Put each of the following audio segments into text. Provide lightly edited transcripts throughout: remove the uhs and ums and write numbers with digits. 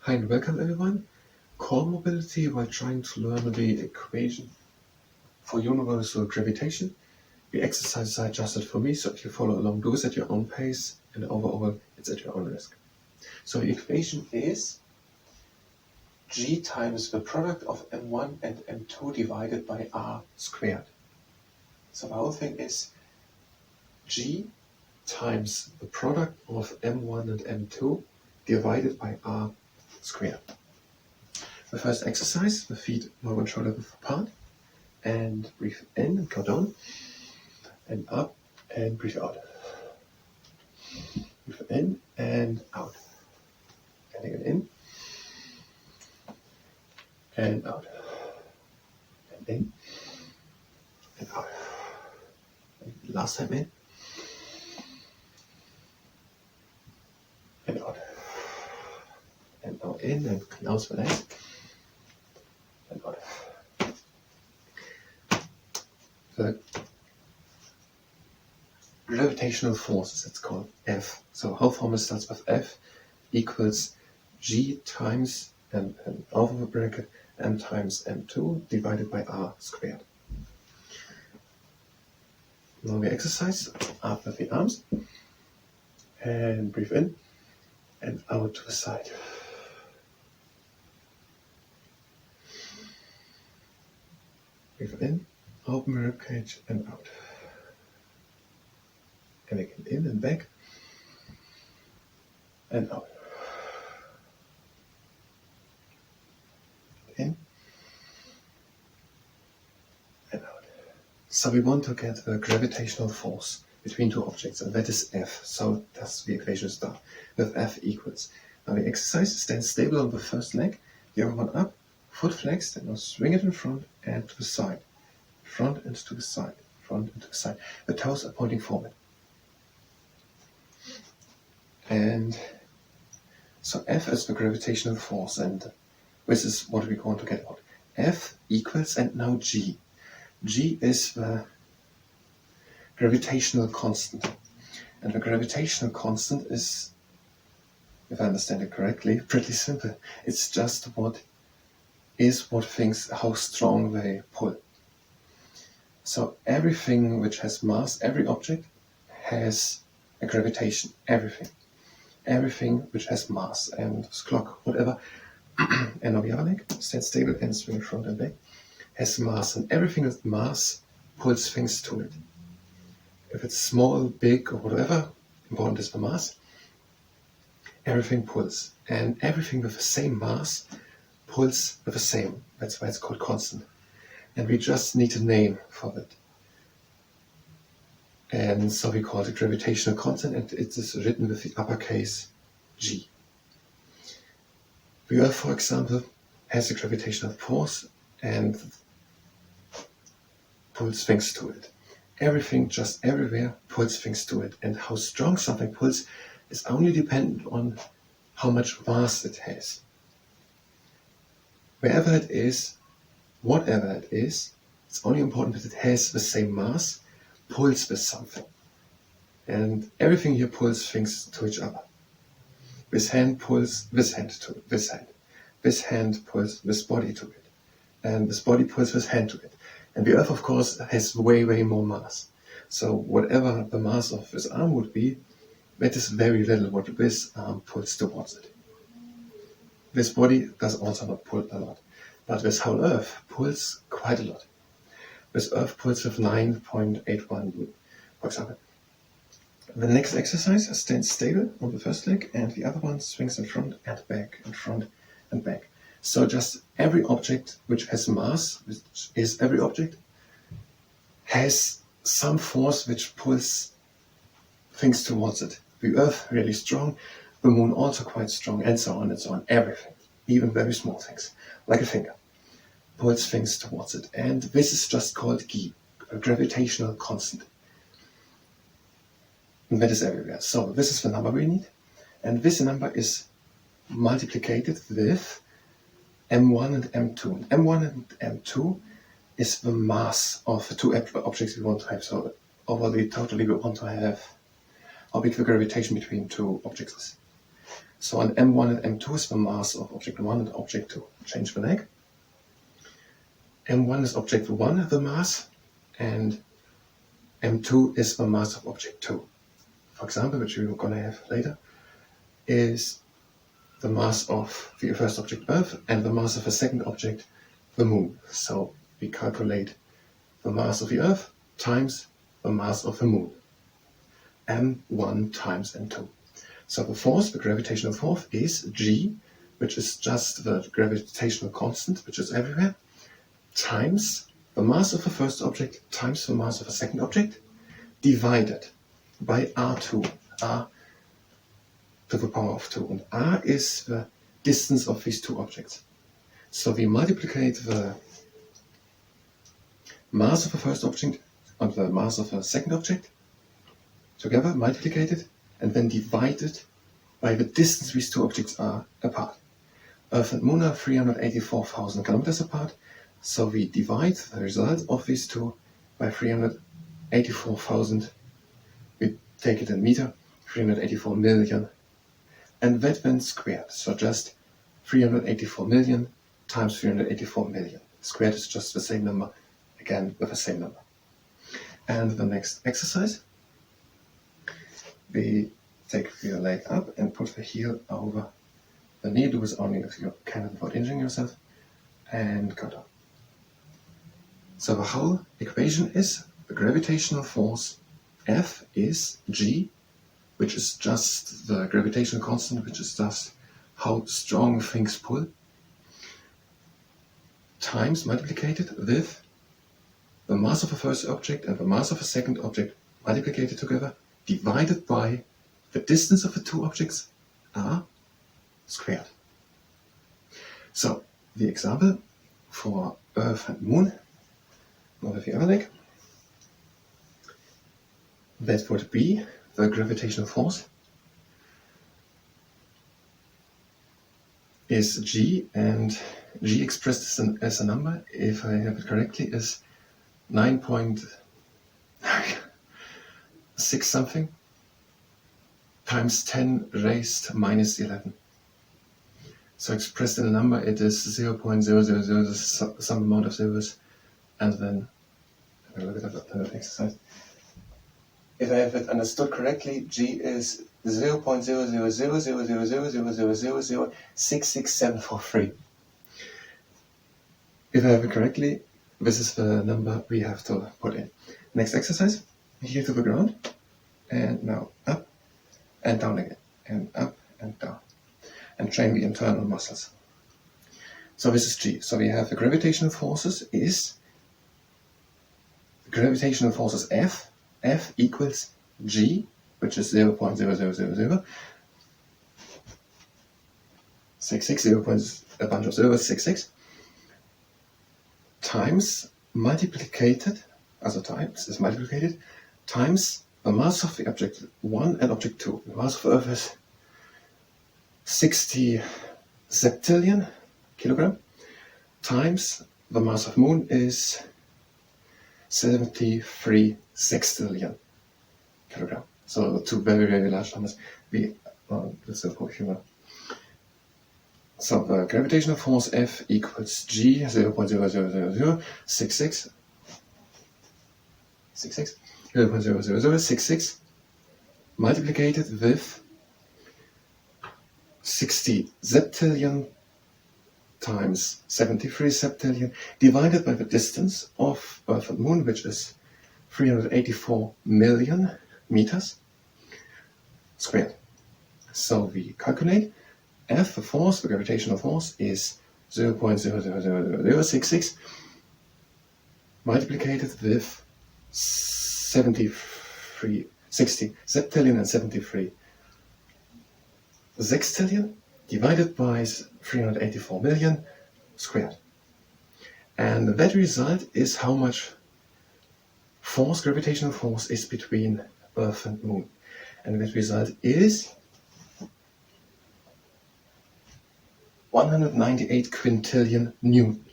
Hi and welcome everyone. Core mobility while trying to learn the equation for universal gravitation. The exercises are adjusted for me, so if you follow along, do this at your own pace, and overall it's at your own risk. So the equation is g times the product of m1 and m2 divided by r squared. So the whole thing is g times the product of m1 and m2 divided by r squared. The first exercise, the feet more one shoulder width apart, and breathe in and go down, and up, and breathe out. Breathe in and out. And again in, and out. And in, and out. And last time in, and out. And now in, and close the legs. And out. The gravitational force, it's called F. So whole formula starts with F equals G times, and over the bracket, M times M2 divided by R squared. Now we exercise up with the arms, and breathe in and out to the side. Breathe in, open the ribcage and out. And again in and back and out. In and out. So we want to get the gravitational force between two objects, and that is F. So that's the equation start with F equals. Now the exercise, stand stable on the first leg, the other one up, foot flexed, and now swing it in front and to the side. Front and to the side, front and to the side. The toes are pointing forward. And so F is the gravitational force, and this is what we're going to get out. F equals, and now G. G is the gravitational constant. And the gravitational constant is, if I understand it correctly, pretty simple. It's just what thinks how strong they pull. So everything which has mass, every object has a gravitation. Everything which has mass, and this clock, whatever, and on the other leg, stand stable and swing front and back, has mass, and everything with mass pulls things to it. If it's small, big, or whatever, important is the mass, everything pulls. And everything with the same mass pulls with the same. That's why it's called constant. And we just need a name for it. And so we call it gravitational constant, and it is written with the uppercase G. The Earth, for example, has a gravitational force and pulls things to it. Everything, just everywhere, pulls things to it. And how strong something pulls is only dependent on how much mass it has. Wherever it is, whatever it is, it's only important that it has the same mass, pulls with something. And everything here pulls things to each other. This hand pulls this hand to this hand. This hand pulls this body to it. And this body pulls this hand to it. And the Earth, of course, has way, way more mass. So whatever the mass of this arm would be, that is very little what this arm pulls towards it. This body does also not pull a lot. But this whole Earth pulls quite a lot. This Earth pulls with 9.81, for example. The next exercise is stand stable on the first leg, and the other one swings in front and back, in front and back. So just every object which has mass, which is every object, has some force which pulls things towards it. The Earth really strong, the Moon also quite strong, and so on and so on. Everything, even very small things, like a finger, pulls things towards it. And this is just called G, a gravitational constant. And that is everywhere. So this is the number we need. And this number is multiplied with M1 and M2. And M1 and M2 is the mass of the two objects we want to have. So overall, totally we want to have how big the gravitation between two objects is. So on M1 and M2 is the mass of object 1 and object 2. Change the leg. M1 is object 1, the mass, and M2 is the mass of object 2. For example, which we're going to have later, is the mass of the first object Earth and the mass of the second object, the Moon. So we calculate the mass of the Earth times the mass of the Moon. M1 times M2. So the force, the gravitational force, is G, which is just the gravitational constant, which is everywhere, times the mass of the first object times the mass of the second object, divided by R2, R to the power of 2. And R is the distance of these two objects. So we multiply the mass of the first object and the mass of the second object together, multiplied, and then divided by the distance these two objects are apart. Earth and Moon are 384,000 kilometers apart, so we divide the result of these two by 384,000. We take it in meter, 384 million, and that then squared. So just 384 million times 384 million. Squared is just the same number, again with the same number. And the next exercise, we take your leg up and put the heel over the knee. Do this only if you can avoid injuring yourself, and go down. So the whole equation is the gravitational force F is G, which is just the gravitational constant, which is just how strong things pull, times multiplied with the mass of the first object and the mass of the second object multiplied together, divided by the distance of the two objects, R squared. So the example for Earth and Moon, not with the other leg, that would be the gravitational force is G, and G expressed as a number, if I have it correctly, is 9.6 something times 10 raised minus 11. So expressed in a number, it is 0.000 some amount of zeros, and then have a look at the exercise. If I have it understood correctly, G is 0.00000000000666743. If I have it correctly, this is the number we have to put in. Next exercise, here to the ground, and now up and down again, and up and down, and train the internal muscles. So this is G. So we have the gravitational forces F. F equals G, which is 0.0000 66, 0. A bunch of zeros, 66, times multiplied, times the mass of the object 1 and object 2. The mass of Earth is 60 septillion kilogram, times the mass of Moon is 73 sextillion kilogram. So two very, very large numbers. So the gravitational force F equals G 0.0000066 multiplied with 60 septillion times 73 septillion divided by the distance of Earth and Moon, which is 384 million meters squared. So we calculate F, the force, the gravitational force, is 0.0000066 multiplied with 60 septillion and 73 sextillion divided by 384 million squared. And that result is how much force, gravitational force, is between Earth and Moon. And that result is 198 quintillion Newton.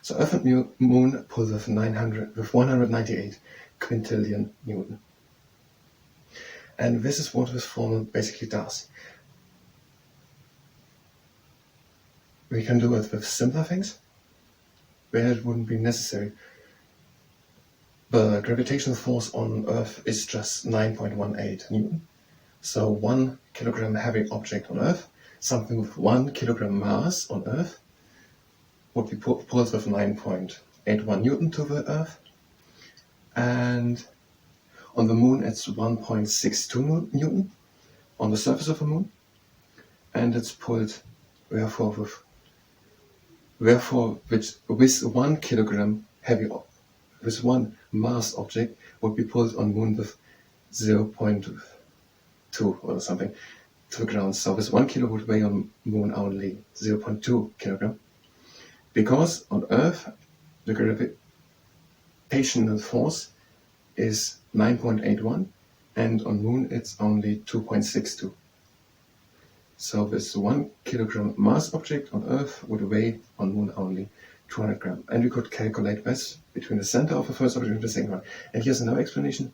So Earth and Moon pull with 198 quintillion Newton. And this is what this formula basically does. We can do it with simpler things, where it wouldn't be necessary. The gravitational force on Earth is just 9.18 Newton. So 1 kilogram heavy object on Earth, something with 1 kilogram mass on Earth, would be pulled with 9.81 Newton to the Earth. And on the Moon it's 1.62 Newton on the surface of the Moon. And it's pulled, therefore, with 1 kilogram heavy, with 1 mass object would be pulled on Moon with 0.2 or something to the ground. So this 1 kilo would weigh on Moon only 0.2 kilogram. Because on Earth the gravitational force is 9.81 and on Moon it's only 2.62. So this 1 kilogram mass object on Earth would weigh on Moon only 200 grams. And we could calculate this between the center of the first object and the second one. And here's another explanation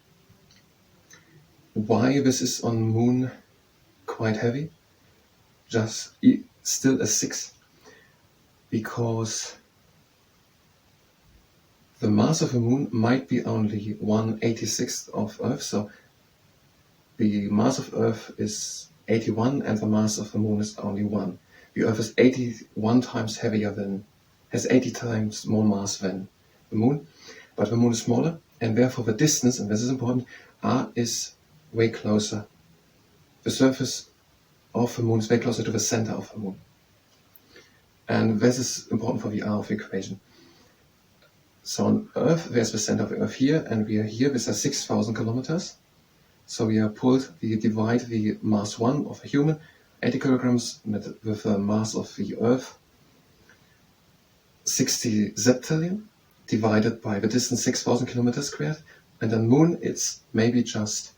why this is on Moon quite heavy, just still a 6. Because the mass of the Moon might be only 1/86th of Earth, so the mass of Earth is 81 and the mass of the Moon is only 1. The Earth is 81 times heavier has 80 times more mass than the Moon, but the Moon is smaller, and therefore the distance, and this is important, r is way closer. The surface of the Moon is way closer to the center of the Moon. And this is important for the r of the equation. So on Earth, there's the center of the Earth here, and we are here, this is 6,000 kilometers. So we divide the mass 1 of a human, 80 kilograms, with the mass of the Earth, 60 zeptillion, divided by the distance 6,000 kilometers squared. And on Moon, it's just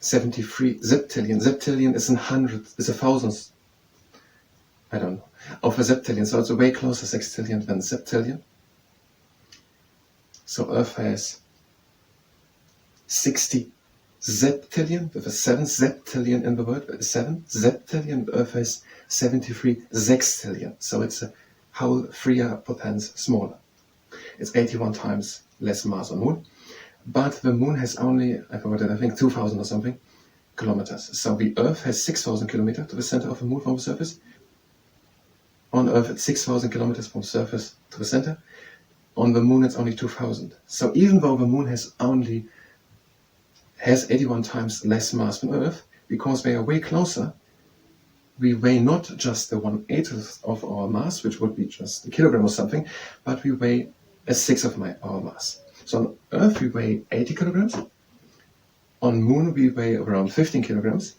73 zeptillion. Zeptillion is a thousandth, I don't know, of a zeptillion. So it's a way closer sextillion than zeptillion. So Earth has 60 zeptillion, with a 7 zeptillion in the word, 7 zeptillion. Earth has 73 sextillion. So it's a whole 3 potens smaller. It's 81 times less mass on Moon. But the Moon has only, I think 2,000 or something kilometers. So the Earth has 6,000 kilometers to the center of the Moon from the surface. On Earth it's 6,000 kilometers from surface to the center. On the Moon it's only 2,000. So even though the Moon has 81 times less mass than Earth, because they are way closer, we weigh not just the 1/8 of our mass, which would be just a kilogram or something, but we weigh a 6th of our mass. So on Earth we weigh 80 kilograms. On Moon we weigh around 15 kilograms,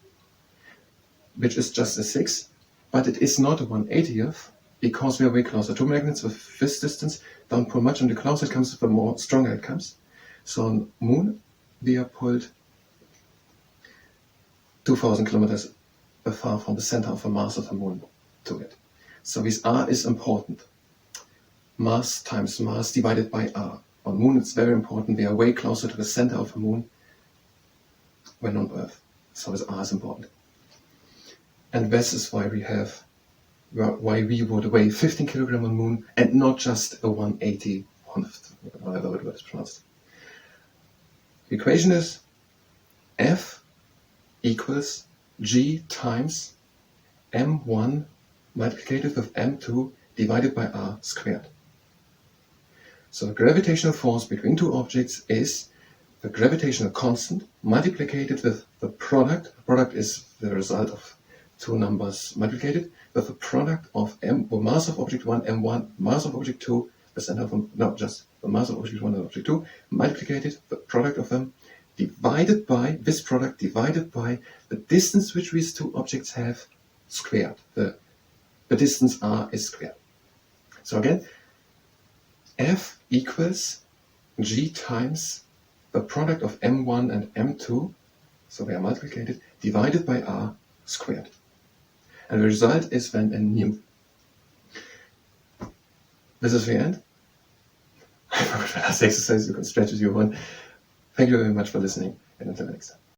which is just a 6, but it is not a 1/80th, because we are way closer. Two magnets with this distance don't pull much, and the closer it comes, the more stronger it comes. So on Moon we are pulled 2,000 kilometers far from the center of the mass of the Moon to it. So this r is important. Mass times mass divided by r. On Moon it's very important. We are way closer to the center of the Moon than on Earth. So this r is important. And this is why we would weigh 15 kilograms on Moon and not just a 1/80, whatever it was pronounced. The equation is F equals G times M1 multiplied with M2 divided by R squared. So the gravitational force between two objects is the gravitational constant multiplied with the product. The product is the result of two numbers multiplied with the product of the mass of object 1, M1, mass of object 2, just the mass of object 1 and object 2, multiplied the product of them, divided by this product, divided by the distance which these two objects have, squared. The distance r is squared. So again, F equals G times the product of M1 and M2, so they are multiplied, divided by r squared. And the result is then a nu. This is the end. I forgot the last exercise. You can stretch as you want. Thank you very much for listening, and until next time.